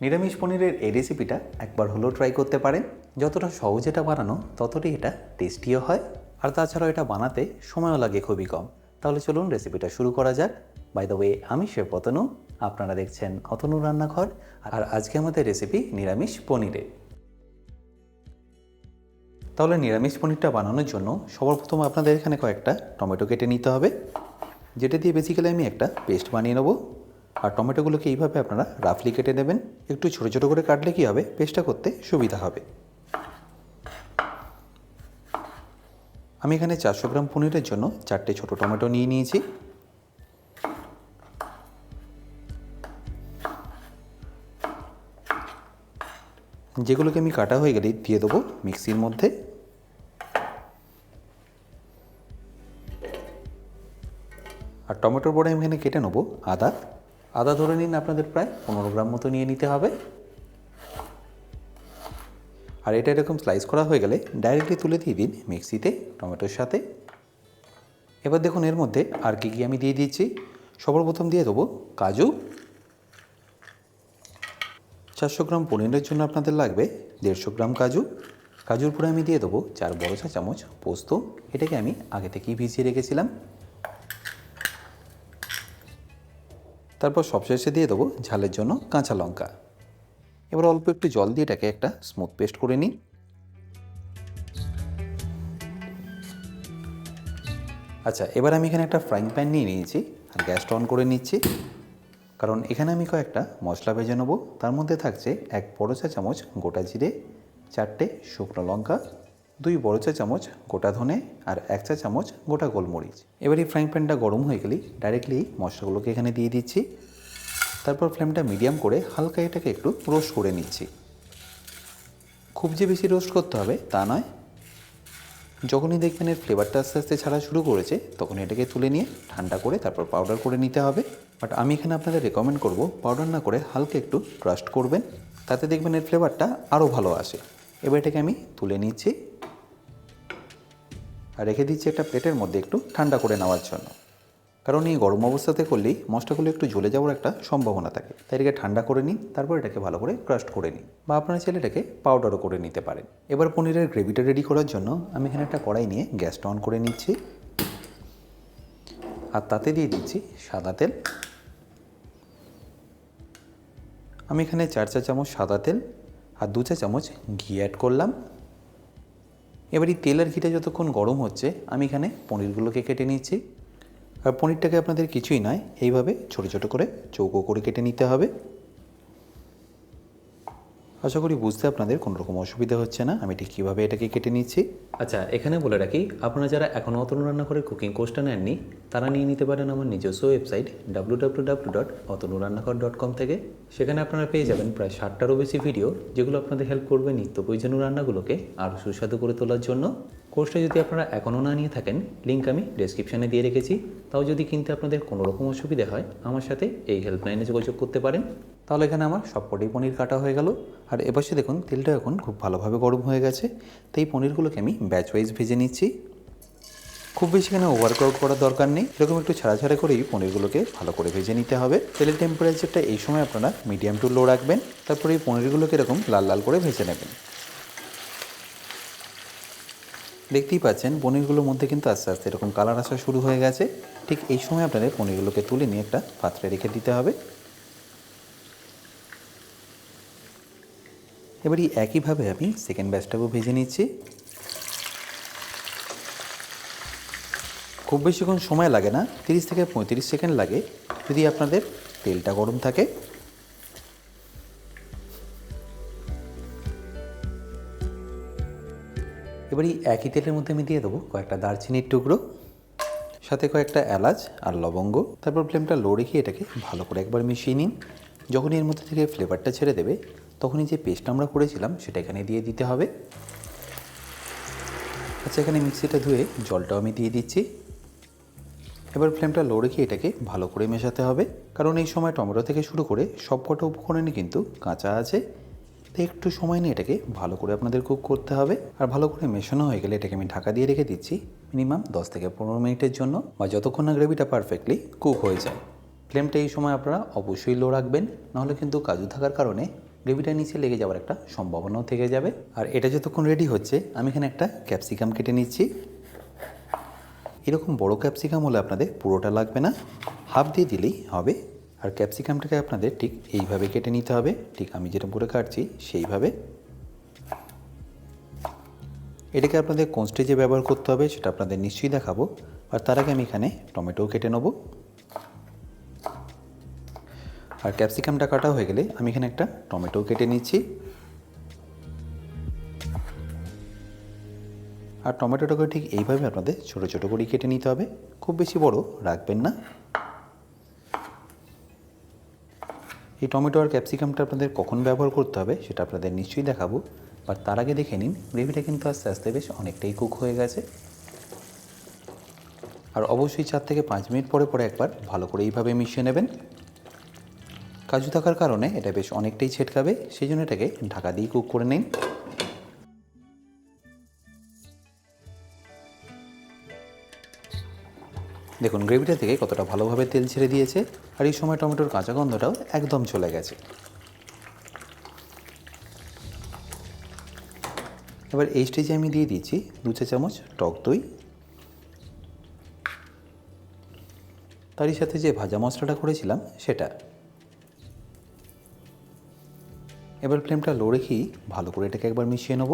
নিরামিষ পনিরের এই রেসিপিটা একবার হলেও ট্রাই করতে পারেন। যতটা সহজ এটা বানানো ততটাই এটা টেস্টিও হয়, আর তাছাড়াও এটা বানাতে সময়ও লাগে খুবই কম। তাহলে চলুন রেসিপিটা শুরু করা যাক। বাই দ্য ওয়ে, আমি শেফ অতনু, আপনারা দেখছেন অতনু রান্নাঘর, আর আজকে আমাদের রেসিপি নিরামিষ পনিরে। তাহলে নিরামিষ পনিরটা বানানোর জন্য সবার প্রথম আপনাদের এখানে কয়েকটা টমেটো কেটে নিতে হবে, যেটা দিয়ে বেসিক্যালি আমি একটা পেস্ট বানিয়ে নেবো। আর টমেটোগুলোকে এইভাবে আপনারা রাফলি কেটে নেবেন। একটু ছোটো ছোটো করে কাটলে কী হবে, পেস্টটা করতে সুবিধা হবে। আমি এখানে 400 গ্রাম পনিরের জন্য 4টে ছোটো টমেটো নিয়ে নিয়েছি। যেগুলোকে আমি কাটা হয়ে গেলেই দিয়ে দেবো মিক্সির মধ্যে। আর টমেটোর পরে আমি এখানে কেটে নেবো আদা ধরে নিন আপনাদের প্রায় 15 গ্রাম মতো নিয়ে নিতে হবে। আর এটা এরকম স্লাইস করা হয়ে গেলে ডাইরেক্টলি তুলে দিয়ে দিন মিক্সিতে টমেটোর সাথে। এবার দেখুন এর মধ্যে আর কি আমি দিয়ে দিচ্ছি। সবার প্রথম দিয়ে দেবো কাজু। 400 গ্রাম পনিরের জন্য আপনাদের লাগবে 150 গ্রাম কাজু। কাজুর পরে আমি দিয়ে দেবো 4 বড় চা চামচ পোস্ত। এটাকে আমি আগে থেকেই ভিজিয়ে রেখেছিলাম। তারপর সবশেষে দিয়ে দেবো ঝালের জন্য কাঁচা লঙ্কা। এবার অল্প একটু জল দিয়ে এটাকে একটা স্মুথ পেস্ট করে নিই। আচ্ছা, এবার আমি এখানে একটা ফ্রাইং প্যান নিয়ে নিয়েছি আর গ্যাসটা অন করে নিচ্ছি, কারণ এখানে আমি কয়েকটা মশলা ভেজে নেবো। তার মধ্যে থাকছে 1 বড় চা চামচ গোটা জিরে, 4টে শুকনো লঙ্কা, 2 বড় চা চামচ গোটা ধনে, আর 1 চা চামচ গোটা গোলমরিচ। এবার এই ফ্রাইং প্যানটা গরম হয়ে গেলেই ডাইরেক্টলি মশলাগুলোকে এখানে দিয়ে দিচ্ছি। তারপর ফ্লেমটা মিডিয়াম করে হালকা এটাকে একটু রোস্ট করে নিচ্ছি। খুব যে বেশি রোস্ট করতে হবে তা নয়। যখনই দেখবেন এর ফ্লেভারটা আস্তে আস্তে ছাড়া শুরু করেছে, তখন এটাকে তুলে নিয়ে ঠান্ডা করে তারপর পাউডার করে নিতে হবে। বাট আমি এখানে আপনাদের রেকমেন্ড করব পাউডার না করে হালকা একটু ক্রাস্ট করবেন, তাতে দেখবেন এর ফ্লেভারটা আরও ভালো আসে। এবার এটাকে আমি তুলে নিচ্ছি আর রেখে দিচ্ছি একটা প্লেটের মধ্যে একটু ঠান্ডা করে নেওয়ার জন্য, কারণ এই গরম অবস্থাতে করলেই মশলাগুলো একটু জ্বলে যাওয়ার একটা সম্ভাবনা থাকে। তাই এটাকে ঠান্ডা করে নিন, তারপর এটাকে ভালো করে ক্রাস্ট করে নিন, বা আপনারা চাইলে এটাকে পাউডারও করে নিতে পারেন। এবার পনিরের গ্রেভিটা রেডি করার জন্য আমি এখানে একটা কড়াই নিয়ে গ্যাসটা অন করে নিচ্ছি আর তাতে দিয়ে দিচ্ছি সাদা তেল। আমি এখানে 4 চা চামচ সাদা তেল আর 2 চা চামচ ঘি অ্যাড করলাম। এবার এই তেল আর ঘিটা যতক্ষণ গরম হচ্ছে, আমি এখানে পনিরগুলোকে কেটে নিচ্ছি। আর পনিরটাকে আপনাদের কিছুই নয়, এইভাবে ছোটো ছোটো করে চৌকো করে কেটে নিতে হবে। আশা করি বুঝতে আপনাদের কোনো রকম অসুবিধা হচ্ছে না আমি ঠিক কীভাবে এটাকে কেটে নিচ্ছি। আচ্ছা, এখানে বলে রাখি, আপনারা যারা এখনও অতনু রান্নাঘরের কুকিং কোর্সটা নেননি, তারা নিয়ে নিতে পারেন আমার নিজস্ব ওয়েবসাইট www.otonurannaghar.com থেকে। সেখানে আপনারা পেয়ে যাবেন প্রায় 60টারও বেশি ভিডিও, যেগুলো আপনাদের হেল্প করবে নিত্য প্রয়োজনীয় রান্নাগুলোকে আরও সুস্বাদু করে তোলার জন্য। কোর্সটা যদি আপনারা এখনও না নিয়ে থাকেন, লিঙ্ক আমি ডেসক্রিপশানে দিয়ে রেখেছি। তাও যদি কিনতে আপনাদের কোনো রকম অসুবিধা হয়, আমার সাথে এই হেল্পলাইনে যোগাযোগ করতে পারেন। তাহলে এখানে আমার সবকটি পনির কাটা হয়ে গেল। আর এপাশে দেখুন তেলটা এখন খুব ভালোভাবে গরম হয়ে গেছে। তো এই পনিরগুলোকে আমি ব্যাচ ওয়াইজ ভেজে নিচ্ছি। খুব বেশি এখানে ওভারকুক করার দরকার নেই, এরকম একটু ছাড়া ছাড়া করেই পনিরগুলোকে ভালো করে ভেজে নিতে হবে। তেলের টেম্পারেচারটা এই সময় আপনারা মিডিয়াম টু লো রাখবেন। তারপরে এই পনিরগুলোকে এরকম লাল লাল করে ভেজে নেবেন। দেখতেই পাচ্ছেন পনিরগুলোর মধ্যে কিন্তু আস্তে আস্তে এরকম কালার আসা শুরু হয়ে গেছে। ঠিক এই সময় আপনাদের পনিরগুলোকে তুলে নিয়ে একটা পাত্রে রেখে দিতে হবে। এবারই একইভাবে আমি সেকেন্ড ব্যাচটাকেও ভেজে নিচ্ছি। খুব বেশিক্ষণ সময় লাগে না, 30 থেকে 35 সেকেন্ড লাগে যদি আপনাদের তেলটা গরম থাকে। এবারই একই তেলের মধ্যে আমি দিয়ে দেবো কয়েকটা দারচিনির টুকরো, সাথে কয়েকটা এলাচ আর লবঙ্গ। তারপর ফ্লেমটা লো রেখে এটাকে ভালো করে একবার মিশিয়ে নিন। যখনই এর মধ্যে থেকে ফ্লেভারটা ছেড়ে দেবে, তখনই যে পেস্ট আমরা করেছিলাম সেটা এখানে দিয়ে দিতে হবে। আচ্ছা, এখানে মিক্সিটা ধুয়ে জলটাও আমি দিয়ে দিচ্ছি। এবার ফ্লেমটা লো রেখে এটাকে ভালো করে মেশাতে হবে, কারণ এই সময় টমেটো থেকে শুরু করে সবকটা উপকরণই কিন্তু কাঁচা আছে। তাই একটু সময় নিয়ে এটাকে ভালো করে আপনাদের কুক করতে হবে। আর ভালো করে মেশানো হয়ে গেলে এটাকে আমি ঢাকা দিয়ে রেখে দিচ্ছি মিনিমাম 10 থেকে 15 মিনিটের জন্য, বা যতক্ষণ না গ্রেভিটা পারফেক্টলি কুক হয়ে যায়। ফ্লেমটা এই সময় আপনারা অবশ্যই লো রাখবেন, নাহলে কিন্তু কাজু থাকার কারণে গ্রেভিটা নিচে লেগে যাওয়ার একটা সম্ভাবনাও থেকে যাবে। আর এটা যতক্ষণ রেডি হচ্ছে আমি এখানে একটা ক্যাপসিকাম কেটে নিচ্ছি। এরকম বড় ক্যাপসিকাম হলে আপনাদের পুরোটা লাগবে না, হাফ দিয়ে দিলেই হবে। আর ক্যাপসিকামটাকে আপনাদের ঠিক এইভাবে কেটে নিতে হবে, ঠিক আমি যেটা করে কাটছি সেইভাবে। এটাকে আপনাদের কোন স্টেজে ব্যবহার করতে হবে সেটা আপনাদের নিশ্চয়ই দেখাবো। আর তার আগে আমি এখানে টমেটোও কেটে নেব। আর ক্যাপসিকামটা কাটা হয়ে গেলে আমি এখানে একটা টমেটোও কেটে নিচ্ছি। আর টমেটোটাকে ঠিক এইভাবে আপনাদের ছোটো ছোটো করে কেটে নিতে হবে, খুব বেশি বড় রাখবেন না। এই টমেটো আর ক্যাপসিকামটা আপনাদের কখন ব্যবহার করতে হবে সেটা আপনাদের নিশ্চয়ই দেখাবো। আর তার আগে দেখে নিন গ্রেভিটা কিন্তু আস্তে আস্তে বেশ অনেকটাই কুক হয়ে গেছে। আর অবশ্যই 4 থেকে 5 মিনিট পরে পরে একবার ভালো করে এইভাবে মিশিয়ে নেবেন। কাজু থাকার কারণে এটা বেশ অনেকটাই ছেটকাবে, সেই জন্য এটাকে ঢাকা দিয়ে কুক করে নিন। দেখুন গ্রেভিটা থেকে কতটা ভালোভাবে তেল ছেড়ে দিয়েছে, আর এই সময় টমেটোর কাঁচা গন্ধটাও একদম চলে গেছে। এবার এই স্টেজে আমি দিয়ে দিচ্ছি 2 চা চামচ টক দই। তারই সাথে যে ভাজা মশলাটা করেছিলাম সেটা। এবার ফ্লেমটা লো রেখেই ভালো করে এটাকে একবার মিশিয়ে নেব।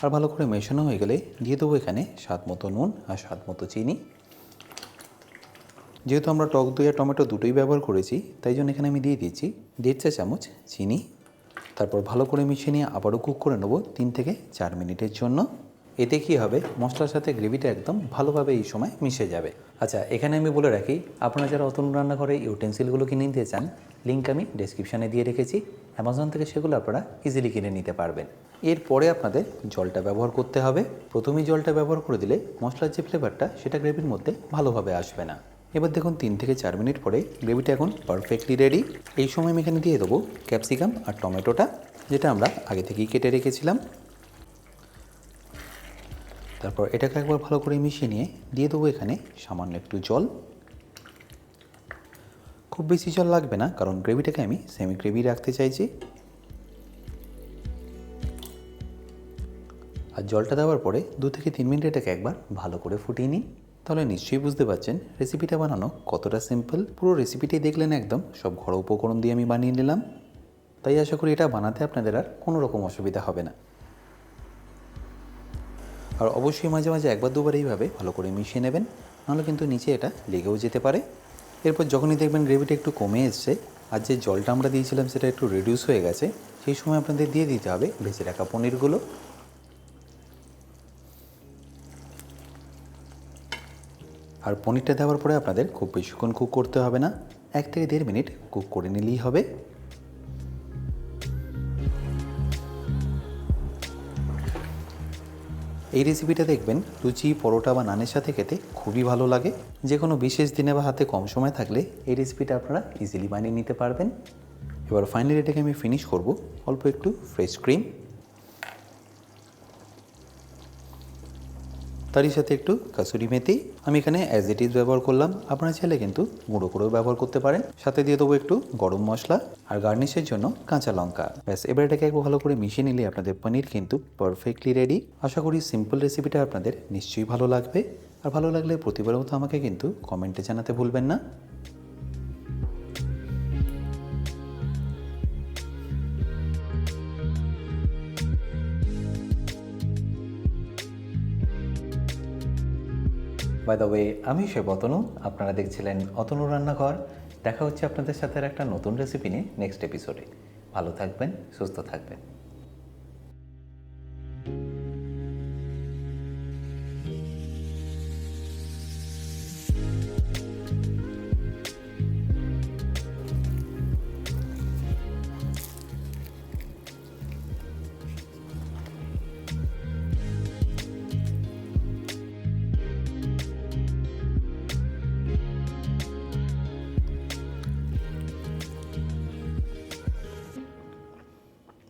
আর ভালো করে মেশানো হয়ে গেলে দিয়ে দেবো এখানে স্বাদ মতো নুন আর স্বাদ মতো চিনি। যেহেতু আমরা টক দই আর টমেটো দুটোই ব্যবহার করেছি, তাই জন্য এখানে আমি দিয়ে দিচ্ছি 1.5 চা চামচ চিনি। তারপর ভালো করে মিশিয়ে নিয়ে আবারও কুক করে নেব 3 থেকে 4 মিনিটের জন্য। এতে কী হবে, মশলার সাথে গ্রেভিটা একদম ভালোভাবে এই সময় মিশে যাবে। আচ্ছা, এখানে আমি বলে রাখি, আপনারা যারা অতনু রান্নাঘরে ইউটেন্সিলগুলো কিনে নিতে চান, লিঙ্ক আমি ডেসক্রিপশানে দিয়ে রেখেছি। অ্যামাজন থেকে সেগুলো আপনারা ইজিলি কিনে নিতে পারবেন। এরপরে আপনাদের জলটা ব্যবহার করতে হবে। প্রথমেই জলটা ব্যবহার করে দিলে মশলার যে ফ্লেভারটা সেটা গ্রেভির মধ্যে ভালোভাবে আসবে না। এবার দেখুন 3 থেকে 4 মিনিট পরে গ্রেভিটা এখন পারফেক্টলি রেডি। এই সময় আমি এখানে দিয়ে দেবো ক্যাপসিকাম আর টমেটোটা, যেটা আমরা আগে থেকেই কেটে রেখেছিলাম। তারপর এটাকে একবার ভালো করে মিশিয়ে নিয়ে দিয়ে দেবো এখানে সামান্য একটু জল। খুব বেশি জল লাগবে না, কারণ গ্রেভিটাকে আমি সেমি গ্রেভি রাখতে চাইছি। আর জলটা দেওয়ার পরে 2 থেকে 3 মিনিট এটাকে একবার ভালো করে ফুটিয়ে নিন। তাহলে নিশ্চয়ই বুঝতে পারছেন রেসিপিটা বানানো কতটা সিম্পল। পুরো রেসিপিটাই দেখলেন একদম সব ঘরোয়া উপকরণ দিয়ে আমি বানিয়ে নিলাম। তাই আশা করি এটা বানাতে আপনাদের আর কোনো রকম অসুবিধা হবে না। আর অবশ্যই মাঝে মাঝে একবার দুবার এইভাবে ভালো করে মিশিয়ে নেবেন, নাহলে কিন্তু নিচে এটা লেগেও যেতে পারে। এরপর যখনই দেখবেন গ্রেভিটা একটু কমে এসছে আর যে জলটা আমরা দিয়েছিলাম সেটা একটু রিডিউস হয়ে গেছে, সেই সময় আপনাদের দিয়ে দিতে হবে ভেজে রাখা পনিরগুলো। আর পনিরটা দেওয়ার পরে আপনাদের খুব বেশিক্ষণ কুক করতে হবে না, 1 থেকে 1.5 মিনিট কুক করে নিলেই হবে। এই রেসিপিটা দেখবেন লুচি, পরোটা বা নানের সাথে খেতে খুবই ভালো লাগে। যে কোনো বিশেষ দিনে বা হাতে কম সময় থাকলে এই রেসিপিটা আপনারা ইজিলি বানিয়ে নিতে পারবেন। এবার ফাইনালি এটাকে আমি ফিনিশ করব অল্প একটু ফ্রেশ ক্রিম, তারই সাথে একটু কাসুরি মেথি। আমি এখানে অ্যাজ ইট ইজ ব্যবহার করলাম, আপনারা চাইলে কিন্তু গুঁড়ো করেও ব্যবহার করতে পারেন। সাথে দিয়ে দেবো একটু গরম মশলা আর গার্নিশের জন্য কাঁচা লঙ্কা। ব্যাস, এবার এটাকে একটু ভালো করে মিশিয়ে নিলে আপনাদের পনির কিন্তু পারফেক্টলি রেডি। আশা করি সিম্পল রেসিপিটা আপনাদের নিশ্চয়ই ভালো লাগবে। আর ভালো লাগলে প্রতিবারের মতো আমাকে কিন্তু কমেন্টে জানাতে ভুলবেন না। বাই দ্য ওয়ে, আমি শেফ অতনু, আপনারা দেখছিলেন অতনু রান্নাঘর। দেখা হচ্ছে আপনাদের সাথে একটা নতুন রেসিপি নিয়ে নেক্সট এপিসোডে। ভালো থাকবেন, সুস্থ থাকবেন।